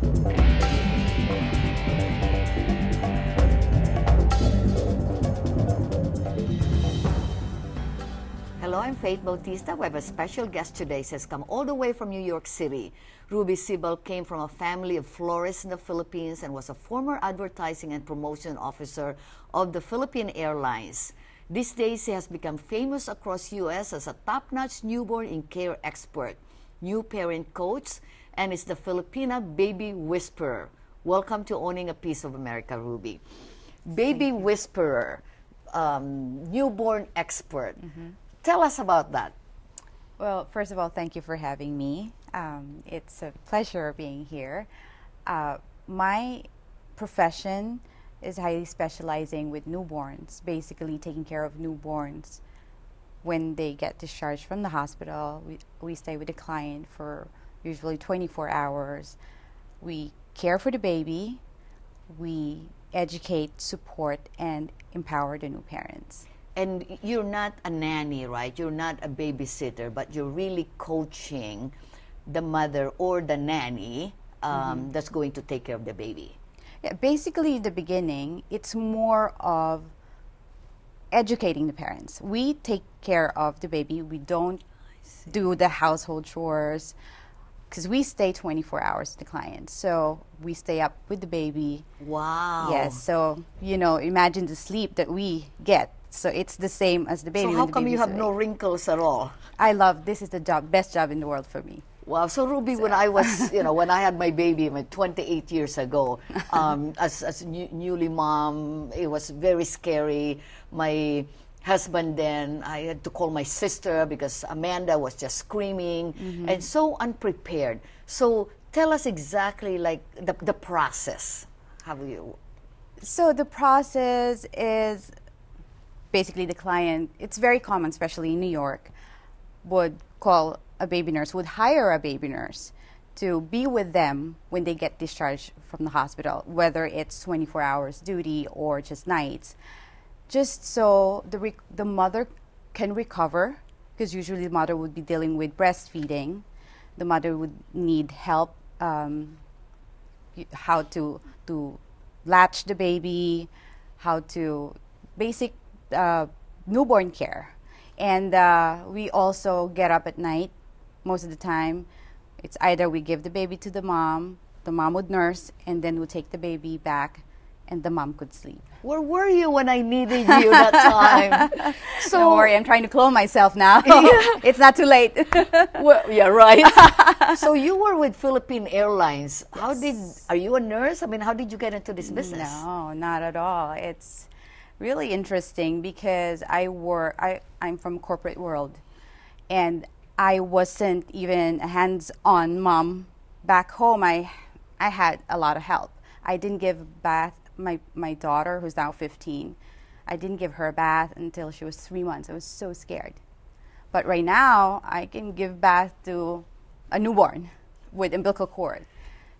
Hello, I'm Bautista. We have a special guest today. She has come all the way from New York City. Ruby Sibal came from a family of florists in the Philippines and was a former advertising and promotion officer of the Philippine Airlines. These days, she has become famous across U.S. as a top-notch newborn in care expert, new parent coach, and is the Filipina baby whisperer. Welcome to Owning a Piece of America, Ruby. Baby whisperer, newborn expert. Tell us about that. Well, first of all, thank you for having me. It's a pleasure being here. My profession is highly specializing with newborns, basically taking care of newborns. When they get discharged from the hospital, we stay with the client for usually 24 hours. We care for the baby, we educate, support, and empower the new parents. And you're not a nanny, right? You're not a babysitter, but you're really coaching the mother or the nanny that's going to take care of the baby. Yeah, basically, in the beginning, it's more of educating the parents. We take care of the baby. We don't do the household chores because we stay 24 hours with the client. So we stay up with the baby. Wow. Yes. So, you know, imagine the sleep that we get. So it's the same as the baby. So how come you have no wrinkles at all? I love, this is the best job in the world for me. Wow. So Ruby, when I was, when I had my baby 28 years ago, as newly mom, it was very scary. My husband then, I had to call my sister because Amanda was just screaming and so unprepared. So tell us exactly like the process. So the process is basically the client, it's very common, especially in New York, would call a baby nurse, would hire a baby nurse to be with them when they get discharged from the hospital, whether it's 24 hours duty or just nights, just so the mother can recover, because usually the mother would be dealing with breastfeeding. The mother would need help how to latch the baby, how to basic newborn care. And we also get up at night. Most of the time, it's either we give the baby to the mom would nurse, and then we'll take the baby back, and the mom could sleep. Where were you when I needed you that time? So don't worry, I'm trying to clone myself now. It's not too late. Well, yeah, right. So you were with Philippine Airlines. Yes. Are you a nurse? I mean, how did you get into this business? No, not at all. It's really interesting because I'm from corporate world, and I wasn't even a hands-on mom. Back home, I had a lot of help. I didn't give bath my daughter, who's now 15. I didn't give her a bath until she was 3 months. I was so scared. But right now, I can give bath to a newborn with umbilical cord.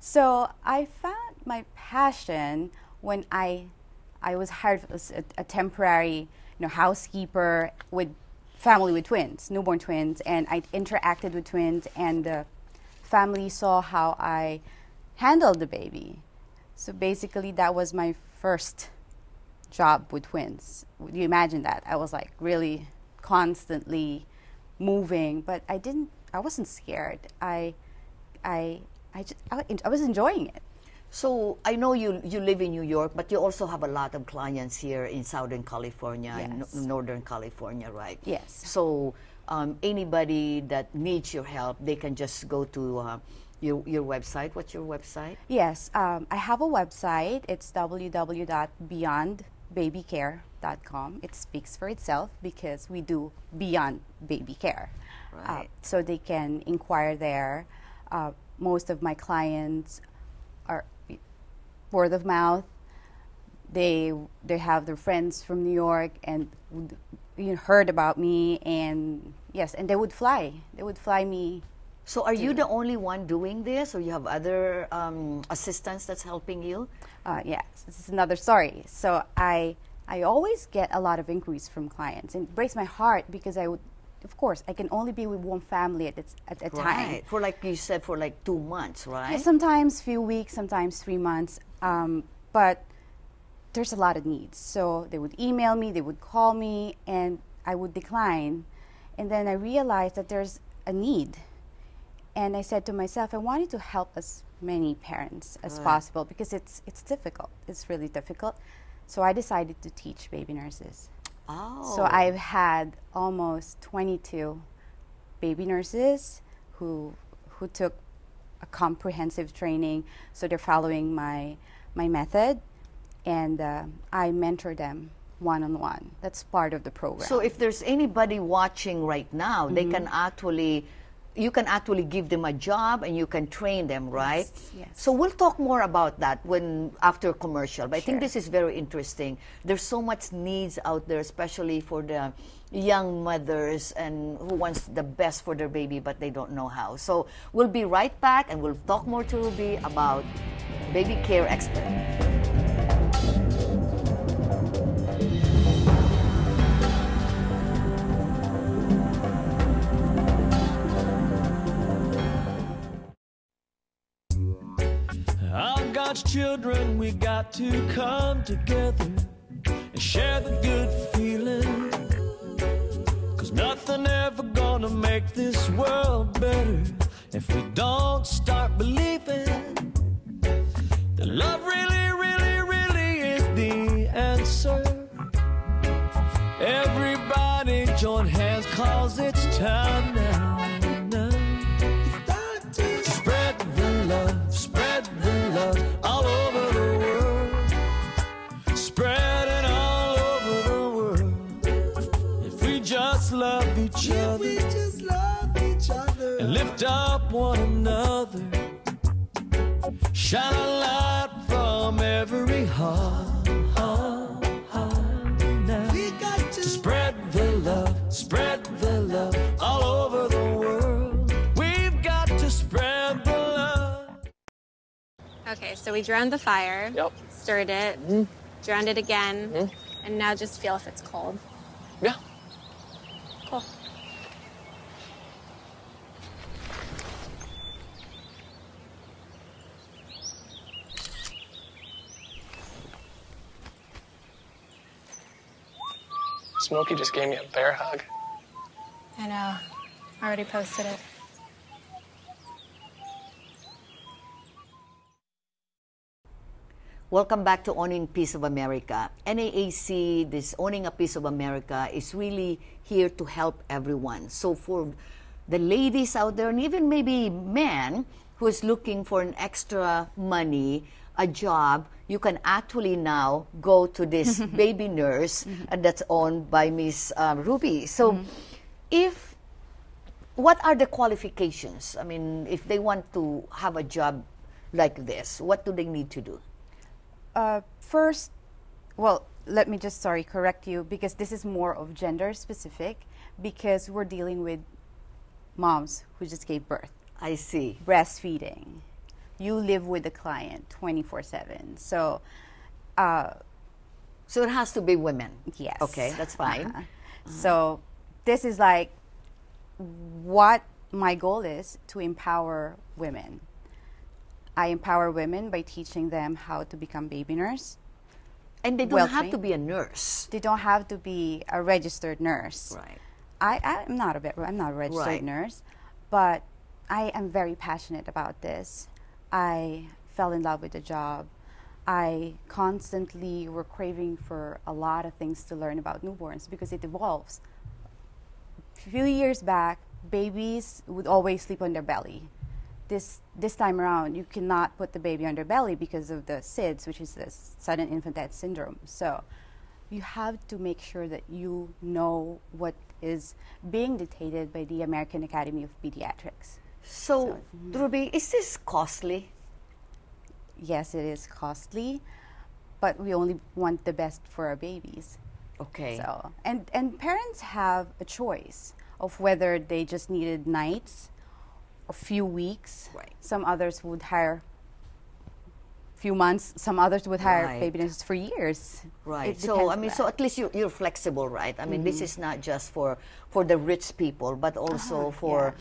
So I found my passion when I was hired as a temporary housekeeper with family with twins, newborn twins, and I interacted with twins, and the family saw how I handled the baby. So basically, that was my first job with twins. Would you imagine that? I was like really constantly moving, but I wasn't scared. I was enjoying it. So I know you live in New York, but you also have a lot of clients here in Southern California, yes, in Northern California, right? Yes. So anybody that needs your help, they can just go to your website. What's your website? Yes, I have a website. It's www.beyondbabycare.com. It speaks for itself because we do beyond baby care. Right. So they can inquire there. Most of my clients are word of mouth. They have their friends from New York and heard about me, and yes, and they would fly me. So are you the only one doing this, or you have other assistants that's helping you? Yes, this is another story. So I always get a lot of inquiries from clients, and it breaks my heart because of course, I can only be with one family at a time. Right. For like you said, for like 2 months, right? Yeah, sometimes few weeks, sometimes 3 months. But there's a lot of needs. So they would email me, they would call me, and I would decline. And then I realized that there's a need. And I said to myself, I wanted to help as many parents as possible because it's difficult. It's really difficult. So I decided to teach baby nurses. Oh. So I've had almost 22 baby nurses who took a comprehensive training. So they're following my method, and I mentor them one-on-one. That's part of the program. So if there's anybody watching right now, they can actually, you can actually give them a job and you can train them, right? Yes. So we'll talk more about that after commercial. But I think Sure. this is very interesting. There's so much needs out there, especially for the young mothers and who wants the best for their baby, but they don't know how. So we'll be right back and we'll talk more to Ruby about baby care expert. All God's children, we got to come together and share the good feeling. 'Cause nothing ever gonna make this world better if we don't start believing that love really, really, really is the answer. Everybody join hands 'cause it's time now. Spread the love all over the world. Spread it all over the world. If we just love each other, and lift up one another, shine a light from every heart. Now. Spread the love all over the world. We've got to spread the love. Okay, so we drowned the fire, Yep. stirred it, drowned it again, and now just feel if it's cold. Yeah. Cool. Smokey just gave me a bear hug. I know. I already posted it. Welcome back to Owning Piece of America. NAAC, this Owning a Piece of America, is really here to help everyone. So for the ladies out there, and even maybe men who is looking for an extra money, a job, you can actually now go to this baby nurse that's owned by Miss Ruby. So what are the qualifications? I mean, if they want to have a job like this, what do they need to do? First, well, let me just, correct you, because this is more of gender specific, because we're dealing with moms who just gave birth. I see. Breastfeeding. You live with the client 24/7. So, So it has to be women. yes. Okay, that's fine. So, this is like what my goal is, to empower women. I empower women by teaching them how to become baby nurse. And they don't Well have to trained. be a nurse. They don't have to be a registered nurse. Right. I'm not a registered Right. nurse, but I am very passionate about this. I fell in love with the job. I constantly were craving for a lot of things to learn about newborns because it evolves. A few years back, babies would always sleep on their belly. This time around, you cannot put the baby on their belly because of the SIDS, which is the sudden infant death syndrome. So you have to make sure that you know what is being dictated by the American Academy of Pediatrics. So, Ruby, is this costly? Yes, it is costly, but we only want the best for our babies. Okay. So, and parents have a choice of whether they just needed nights, a few weeks. Right. Some others would hire few months. Some others would hire Right. baby nurses for years. Right. It So depends I mean, on so that. at least you're flexible, right? I mean, this is not just for the rich people, but also for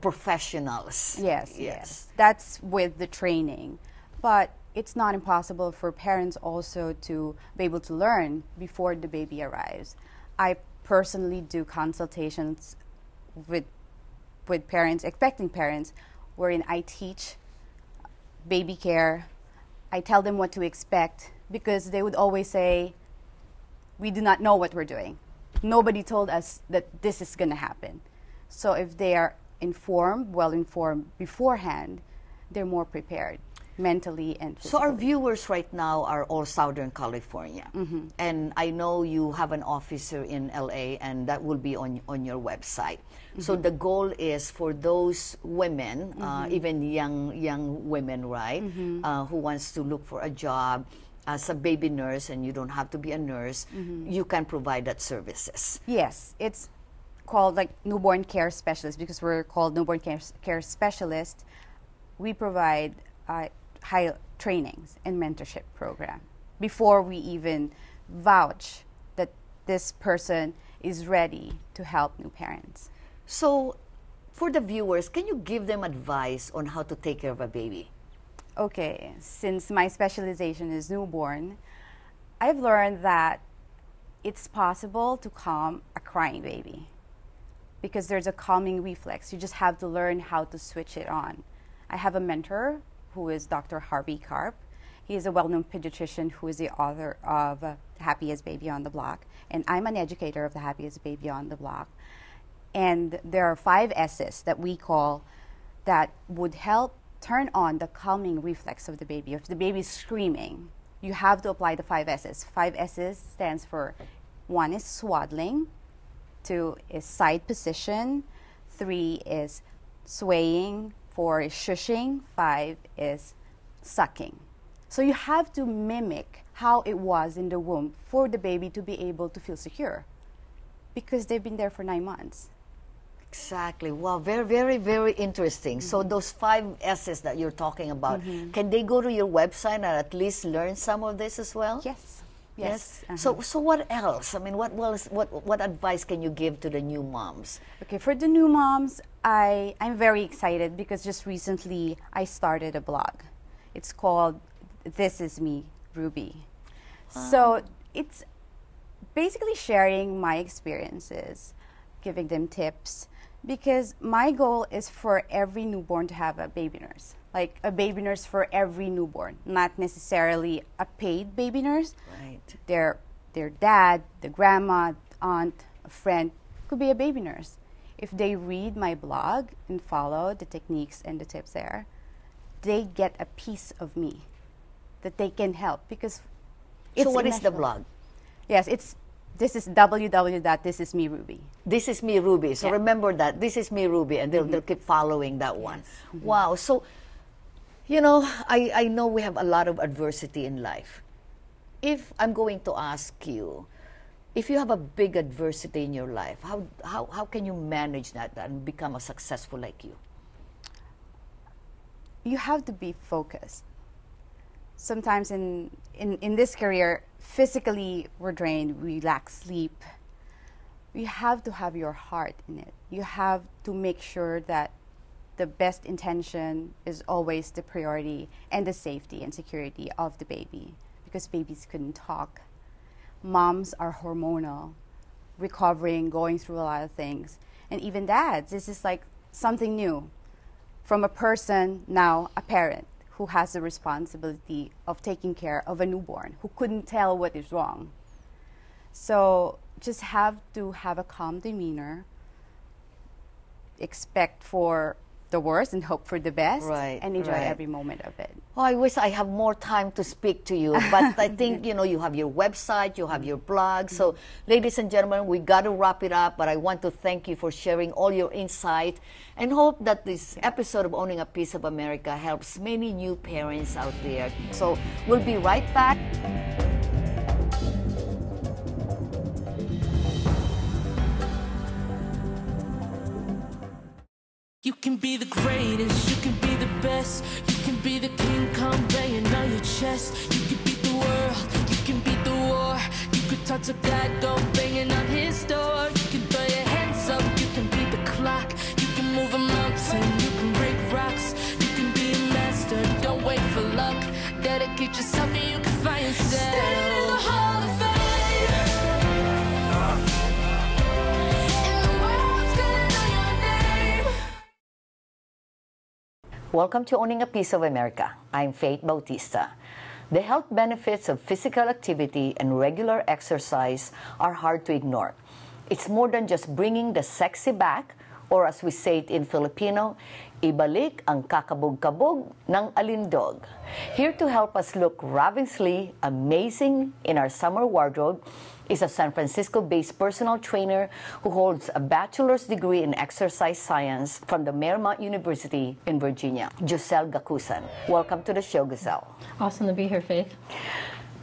professionals. Yes. That's with the training. But it's not impossible for parents also to be able to learn before the baby arrives. I personally do consultations with parents, expecting parents, wherein I teach baby care. I tell them what to expect because they would always say, we do not know what we're doing. Nobody told us that this is going to happen. So if they are informed, well informed beforehand, they're more prepared mentally and physically. So our viewers right now are all Southern California, and I know you have an officer in LA, and that will be on your website. So the goal is for those women, even young women, right, who wants to look for a job as a baby nurse, and you don't have to be a nurse, you can provide that services. Yes, it's called like newborn care specialist because we're called newborn care specialist. We provide high trainings and mentorship program before we even vouch that this person is ready to help new parents. So for the viewers, can you give them advice on how to take care of a baby? Okay, since my specialization is newborn, I've learned that it's possible to calm a crying baby because there's a calming reflex. You just have to learn how to switch it on. I have a mentor who is Dr. Harvey Karp. He is a well-known pediatrician who is the author of The Happiest Baby on the Block, and I'm an educator of The Happiest Baby on the Block. And there are 5 S's that we call that would help turn on the calming reflex of the baby. If the baby is screaming, you have to apply the 5 S's. 5 S's stands for 1 is swaddling, 2 is side position, 3 is swaying, 4 is shushing, 5 is sucking. So you have to mimic how it was in the womb for the baby to be able to feel secure because they've been there for 9 months. Exactly. Wow, very, very, very interesting. So those 5 S's that you're talking about, can they go to your website and at least learn some of this as well? Yes. So what else? I mean, what advice can you give to the new moms? Okay, for the new moms, I'm very excited because just recently I started a blog. It's called This Is Me, Ruby. So it's basically sharing my experiences, giving them tips, because my goal is for every newborn to have a baby nurse. Like a baby nurse for every newborn, not necessarily a paid baby nurse. Right. Their dad, the grandma, aunt, a friend could be a baby nurse. If they read my blog and follow the techniques and the tips there, they get a piece of me that they can help because it's So what is the immeasurable. blog? Yes, this is www.thisismeruby. This is me, Ruby. So Yeah. remember that. This is me, Ruby, and they'll keep following that one. Wow. So, you know, I know we have a lot of adversity in life. If I'm going to ask you, if you have a big adversity in your life, how can you manage that and become a successful like you? You have to be focused. Sometimes in this career, physically we're drained, we lack sleep. You have to have your heart in it. You have to make sure that the best intention is always the priority and the safety and security of the baby because babies couldn't talk. Moms are hormonal, recovering, going through a lot of things. And even dads, this is like something new. From a person, now a parent, who has the responsibility of taking care of a newborn, who couldn't tell what is wrong. So just have to have a calm demeanor, expect for the worst and hope for the best, Right, and enjoy right. every moment of it. Oh, I wish I have more time to speak to you, but I think, you know, you have your website, you have your blog. So, ladies and gentlemen, we got to wrap it up, but I want to thank you for sharing all your insight and hope that this episode of Owning a Piece of America helps many new parents out there. So, we'll be right back. You can be the greatest, you can be the best, you can be the king, come banging on your chest. best. You can beat the world, you can beat the war. You could touch a God, go banging on his door. You can throw your hands up, you can beat the clock. You can move a mountain, you can break rocks. You can be a master, don't wait for luck. Dedicate yourself and you can find yourself. Stand in the Hall of Fame. Welcome to Owning a Piece of America. I'm Bautista. The health benefits of physical activity and regular exercise are hard to ignore. It's more than just bringing the sexy back, or as we say it in Filipino, ibalik ang kakabog-kabog ng alindog. Here to help us look ravishingly amazing in our summer wardrobe is a San Francisco-based personal trainer who holds a bachelor's degree in exercise science from the Marymount University in Virginia, Joselle Gacusan. Welcome to the show, Joselle. Awesome to be here, Faith.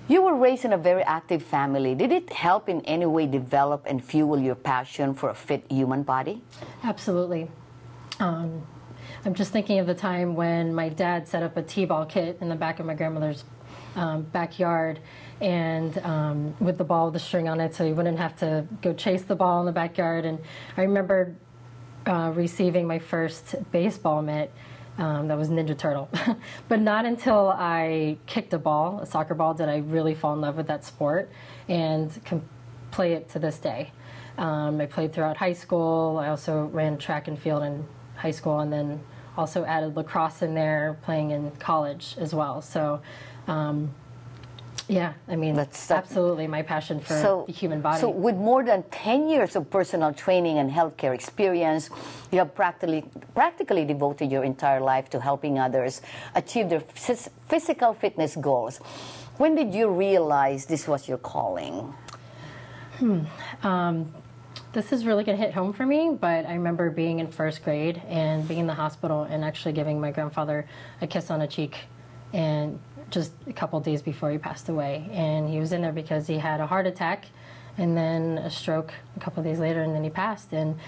You were raised in a very active family. Did it help in any way develop and fuel your passion for a fit human body? Absolutely. I'm just thinking of the time when my dad set up a t-ball kit in the back of my grandmother's backyard, and with the ball with the string on it, so you wouldn't have to go chase the ball in the backyard. And I remember receiving my first baseball mitt that was Ninja Turtle. But not until I kicked a ball, a soccer ball, did I really fall in love with that sport and can play it to this day. I played throughout high school. I also ran track and field in high school, and then also added lacrosse in there, playing in college as well. So yeah, I mean, that's absolutely my passion for the human body. So with more than 10 years of personal training and healthcare experience, you have practically devoted your entire life to helping others achieve their physical fitness goals. When did you realize this was your calling? This is really going to hit home for me, but I remember being in first grade and being in the hospital and actually giving my grandfather a kiss on the cheek, and just a couple days before he passed away. And he was in there because he had a heart attack and then a stroke a couple days later, and then he passed. And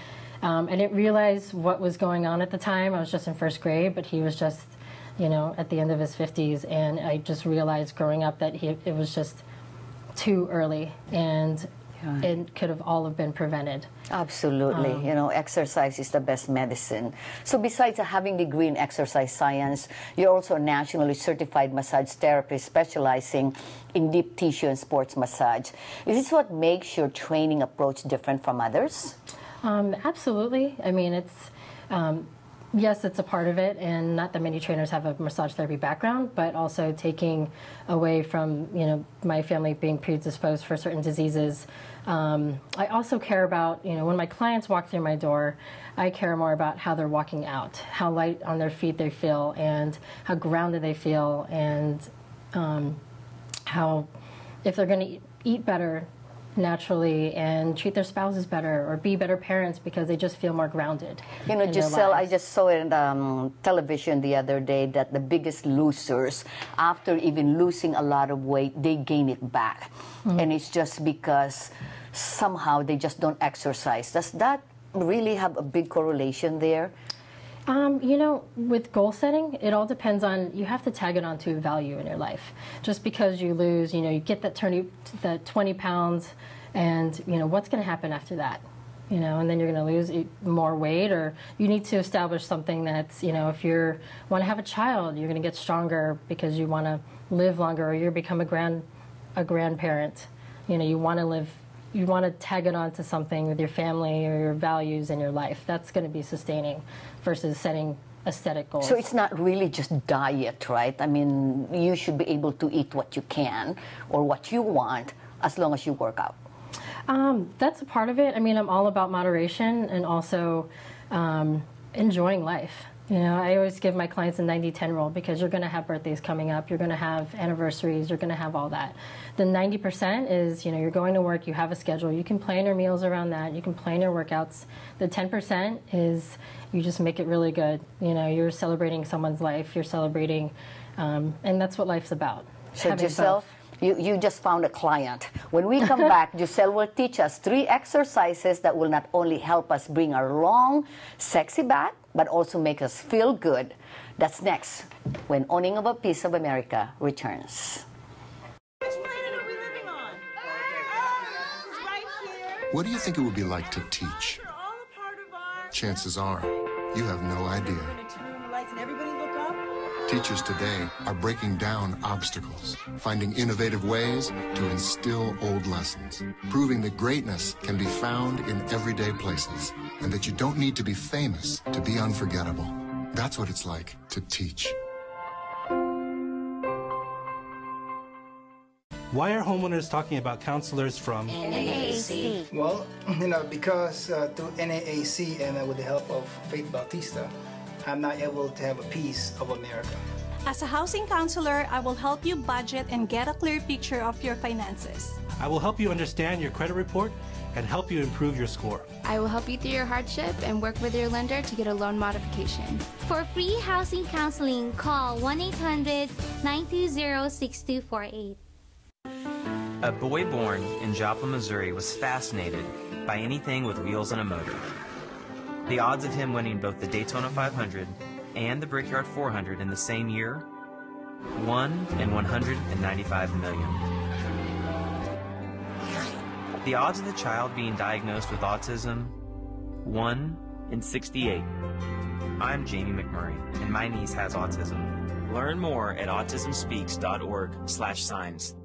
I didn't realize what was going on at the time. I was just in first grade, but he was just, you know, at the end of his 50s, and I just realized growing up that it was just too early, and it could have all have been prevented. Absolutely. You know, exercise is the best medicine. So besides having a degree in exercise science, you're also a nationally certified massage therapist specializing in deep tissue and sports massage. Is this what makes your training approach different from others? Absolutely. I mean, it's yes, it's a part of it, and not that many trainers have a massage therapy background, but also taking away from, you know, my family being predisposed for certain diseases. I also care about, you know, when my clients walk through my door, I care more about how they're walking out, how light on their feet they feel, and how grounded they feel, and how, if they're going to eat better naturally and treat their spouses better or be better parents because they just feel more grounded. You know, Joselle, I just saw it on television the other day that the biggest losers, after even losing a lot of weight, they gain it back. And it's just because somehow they just don't exercise. Does that really have a big correlation there? You know, with goal setting, it all depends on, you have to tag it onto a value in your life. Just because you lose, you know, you get that 20 pounds, and, you know, what's going to happen after that? You know, and then you're going to lose more weight, or you need to establish something that's, you know, if you want to have a child, you're going to get stronger because you want to live longer, or you become a grandparent. You know, you want to live, you want to tag it onto something with your family or your values in your life. That's going to be sustaining versus setting aesthetic goals. So it's not really just diet, right? I mean, you should be able to eat what you can or what you want as long as you work out. That's a part of it. I mean, I'm all about moderation and also enjoying life. You know, I always give my clients a 90-10 rule, because you're going to have birthdays coming up, you're going to have anniversaries, you're going to have all that. The 90% is, you know, you're going to work, you have a schedule, you can plan your meals around that, you can plan your workouts. The 10% is you just make it really good. You know, you're celebrating someone's life, you're celebrating, and that's what life's about. So Joselle, you just found a client. When we come back, Joselle will teach us 3 exercises that will not only help us bring our long, sexy back, but also make us feel good. That's next, when Owning of a Piece of America returns. Which planet are we living on? It's right here. What do you think it would be like to teach? They're all a part of our... Chances are, you have no idea. We're gonna turn on the lights and everybody look up. Teachers today are breaking down obstacles, finding innovative ways to instill old lessons, proving that greatness can be found in everyday places, and that you don't need to be famous to be unforgettable. That's what it's like to teach. Why are homeowners talking about counselors from NAAC? Well, because through NAAC and with the help of Bautista, I'm now able to have a piece of America. As a housing counselor, I will help you budget and get a clear picture of your finances. I will help you understand your credit report and help you improve your score. I will help you through your hardship and work with your lender to get a loan modification. For free housing counseling, call 1-800-920-6248. A boy born in Joplin, Missouri was fascinated by anything with wheels and a motor. The odds of him winning both the Daytona 500 and the Brickyard 400 in the same year, 1 in 195 million. The odds of the child being diagnosed with autism, 1 in 68. I'm Jamie McMurray, and my niece has autism. Learn more at autismspeaks.org/signs.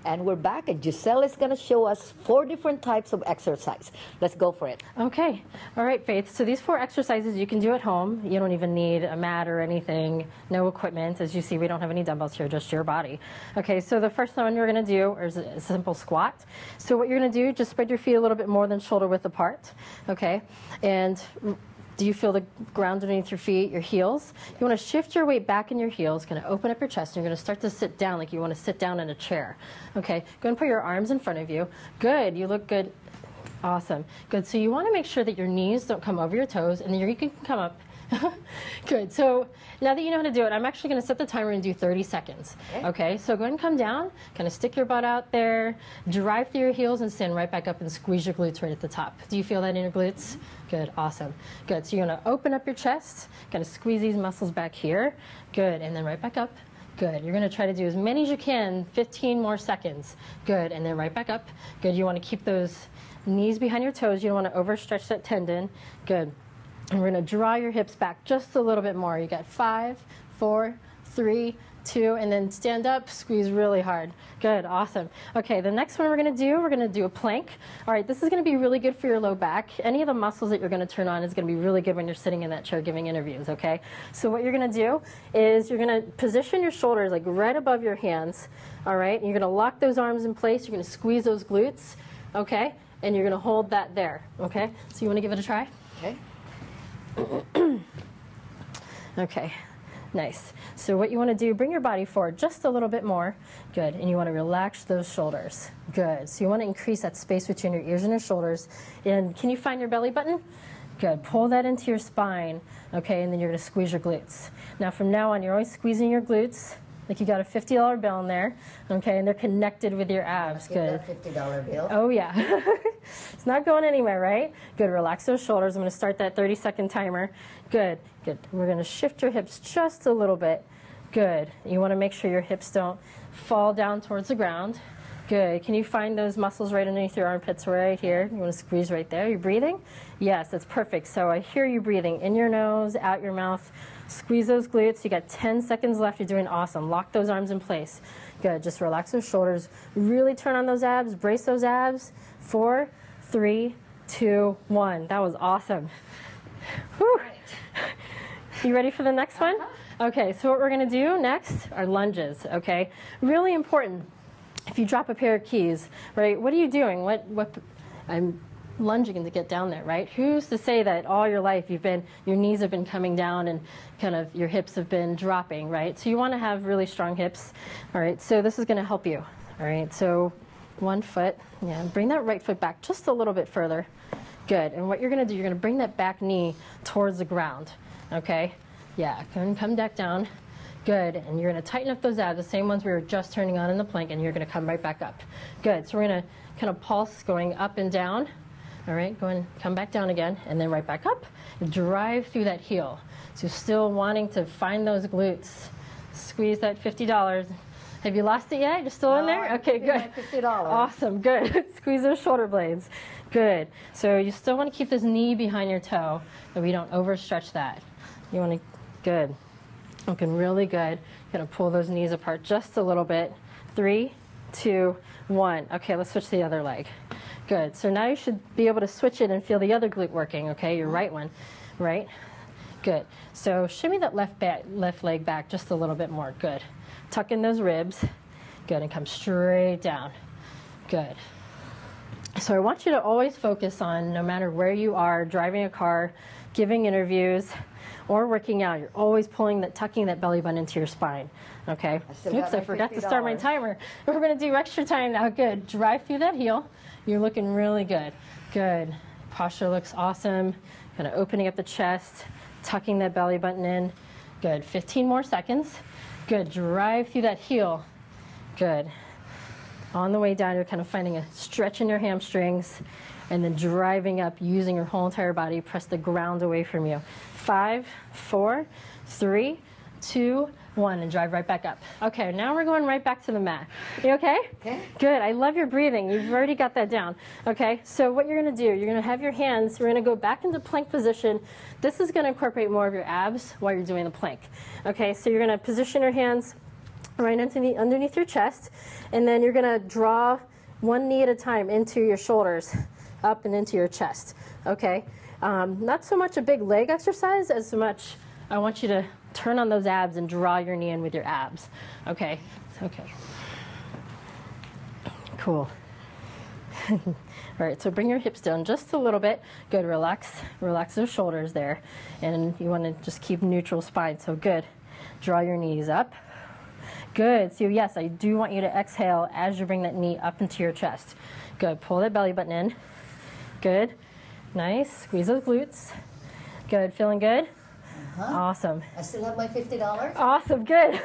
And we're back, and Joselle is going to show us 4 different types of exercise. Let's go for it. Okay. All right, Faith. So these 4 exercises you can do at home. You don't even need a mat or anything, no equipment. As you see, we don't have any dumbbells here, just your body. Okay, so the first one you're going to do is a simple squat. So what you're going to do, just spread your feet a little bit more than shoulder width apart. Okay, and do you feel the ground underneath your feet, your heels? You want to shift your weight back in your heels, kind of open up your chest, and you're going to start to sit down like you want to sit down in a chair. Okay, go and put your arms in front of you. Good, you look good. Awesome, good. So you want to make sure that your knees don't come over your toes, and then you can come up. Good, so now that you know how to do it, I'm actually going to set the timer and do 30 seconds. Okay, so go ahead and come down, kind of stick your butt out there, drive through your heels, and stand right back up and squeeze your glutes right at the top. Do you feel that in your glutes? Good, awesome. Good, so you're going to open up your chest, kind of squeeze these muscles back here. Good, and then right back up. Good, you're going to try to do as many as you can, 15 more seconds. Good, and then right back up. Good, you want to keep those knees behind your toes. You don't want to overstretch that tendon. Good. And we're going to draw your hips back just a little bit more. You got 5, 4, 3, 2, and then stand up, squeeze really hard. Good, awesome. Okay, the next one we're going to do a plank. All right, this is going to be really good for your low back. Any of the muscles that you're going to turn on is going to be really good when you're sitting in that chair giving interviews, okay? So what you're going to do is you're going to position your shoulders like right above your hands, all right? And you're going to lock those arms in place. You're going to squeeze those glutes, okay? And you're going to hold that there, okay? So you want to give it a try? Okay. Okay, nice. So what you want to do, bring your body forward just a little bit more. Good, and you want to relax those shoulders. Good, so you want to increase that space between your ears and your shoulders. And can you find your belly button? Good, pull that into your spine. Okay, and then you're going to squeeze your glutes. Now from now on, you're always squeezing your glutes like you got a $50 bill in there, okay, and they're connected with your abs. Good. That $50 bill. Oh yeah, it's not going anywhere, right? Good, relax those shoulders. I'm going to start that 30-second timer. Good, good. We're going to shift your hips just a little bit. Good. You want to make sure your hips don't fall down towards the ground. Good. Can you find those muscles right underneath your armpits right here? You want to squeeze right there. You breathing? Yes, that's perfect. So I hear you breathing in your nose, out your mouth. Squeeze those glutes. You got 10 seconds left. You're doing awesome. Lock those arms in place. Good. Just relax those shoulders. Really turn on those abs. Brace those abs. 4, 3, 2, 1. That was awesome. Whew. You ready for the next one? Okay, so what we're going to do next are lunges, okay? Really important. If you drop a pair of keys, right, what are you doing? I'm lunging to get down there, right? Who's to say that all your life your knees have been coming down and kind of your hips have been dropping, right? So you want to have really strong hips, all right? So this is going to help you, all right? So one foot, yeah, bring that right foot back just a little bit further. Good, and what you're going to do, you're going to bring that back knee towards the ground, okay? Yeah, come back down. Good, and you're going to tighten up those abs, the same ones we were just turning on in the plank, and you're going to come right back up. Good, so we're going to kind of pulse going up and down. All right, go and come back down again, and then right back up. Drive through that heel. So still wanting to find those glutes. Squeeze that $50. Have you lost it yet? You're still in there? Okay, good. $50. Awesome, good. Squeeze those shoulder blades. Good. So you still want to keep this knee behind your toe, but we don't overstretch that. You want to, good. Looking really good. You're going to pull those knees apart just a little bit. 3, 2, 1. Okay, let's switch to the other leg. Good. So now you should be able to switch it and feel the other glute working, okay? Your right one, right? Good. So shimmy that left leg back just a little bit more. Good. Tuck in those ribs. Good. And come straight down. Good. So I want you to always focus on, no matter where you are, driving a car, giving interviews, or working out, you're always tucking that belly button into your spine. Okay? Oops, I forgot to start my timer. We're going to do extra time now. Good. Drive through that heel. You're looking really good. Good. Posture looks awesome. Kind of opening up the chest, tucking that belly button in. Good. 15 more seconds. Good. Drive through that heel. Good. On the way down, you're kind of finding a stretch in your hamstrings, and then driving up using your whole entire body. Press the ground away from you. 5, 4, 3, 2, 1, and drive right back up. Okay, now we're going right back to the mat. You okay? Okay. Good. I love your breathing. You've already got that down. Okay, so what you're going to do, you're going to have your hands, you're going to go back into plank position. This is going to incorporate more of your abs while you're doing the plank. Okay, so you're going to position your hands right underneath your chest, and then you're going to draw one knee at a time into your shoulders, up and into your chest. Okay, not so much a big leg exercise as much I want you to turn on those abs and draw your knee in with your abs. Okay, okay, cool. All right, so bring your hips down just a little bit. Good. Relax those shoulders there, and you want to just keep neutral spine. So good. Draw your knees up. Good. So yes, I do want you to exhale as you bring that knee up into your chest. Good. Pull that belly button in. Good. Nice. Squeeze those glutes. Good. Feeling good? Awesome. I still have my $50. Awesome. Good.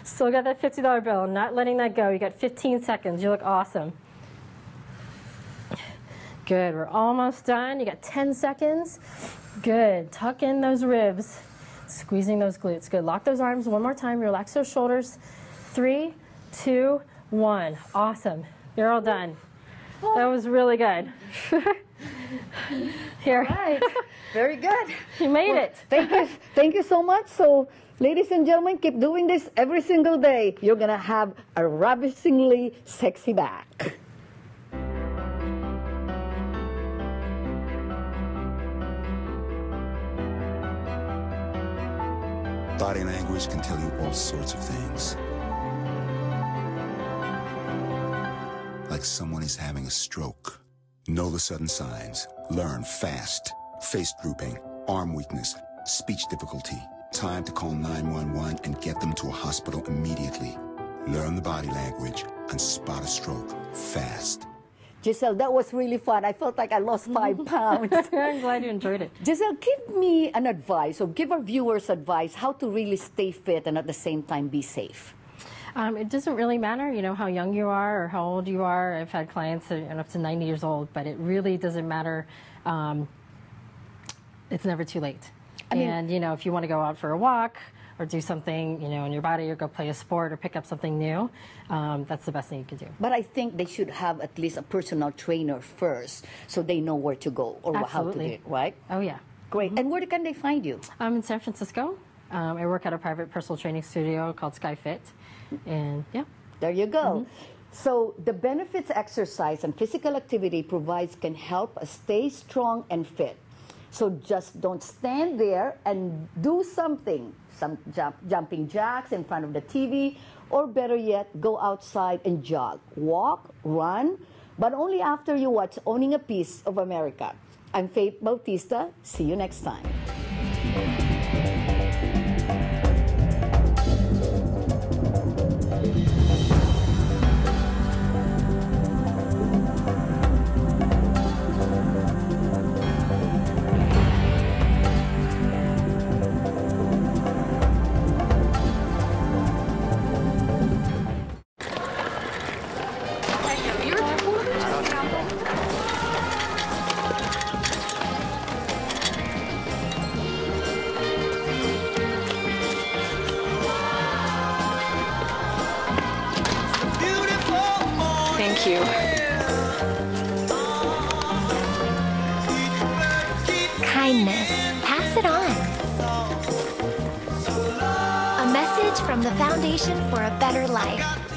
Still got that $50 bill. Not letting that go. You got 15 seconds. You look awesome. Good. We're almost done. You got 10 seconds. Good. Tuck in those ribs. Squeezing those glutes. Good. Lock those arms one more time. Relax those shoulders. 3, 2, 1. Awesome. You're all done. That was really good. Here. All right. Very good. You made it. Thank you so much. So, ladies and gentlemen, keep doing this every single day. You're going to have a ravishingly sexy back. Body language can tell you all sorts of things. Like someone is having a stroke. Know the sudden signs. Learn fast. Face drooping, arm weakness, speech difficulty. Time to call 911 and get them to a hospital immediately. Learn the body language and spot a stroke fast. Giselle, that was really fun. I felt like I lost 5 pounds. I'm glad you enjoyed it. Giselle, give me an advice, or give our viewers advice, how to really stay fit and at the same time be safe. It doesn't really matter, you know, how young you are or how old you are. I've had clients that are up to 90 years old, but it really doesn't matter. It's never too late. And, you know, if you want to go out for a walk or do something, you know, in your body, or go play a sport or pick up something new, that's the best thing you can do. But I think they should have at least a personal trainer first so they know where to go or how to do it, right? Oh, yeah. Great. And where can they find you? I'm in San Francisco. I work at a private personal training studio called SkyFit. And, yeah. There you go. So the benefits exercise and physical activity provides can help us stay strong and fit. So just don't stand there and do something. Some jumping jacks in front of the TV, or better yet, go outside and jog. Walk, run, but only after you watch Owning a Piece of America. I'm Faith Bautista. See you next time. you. Kindness. Pass it on. A message from the Foundation for a Better Life.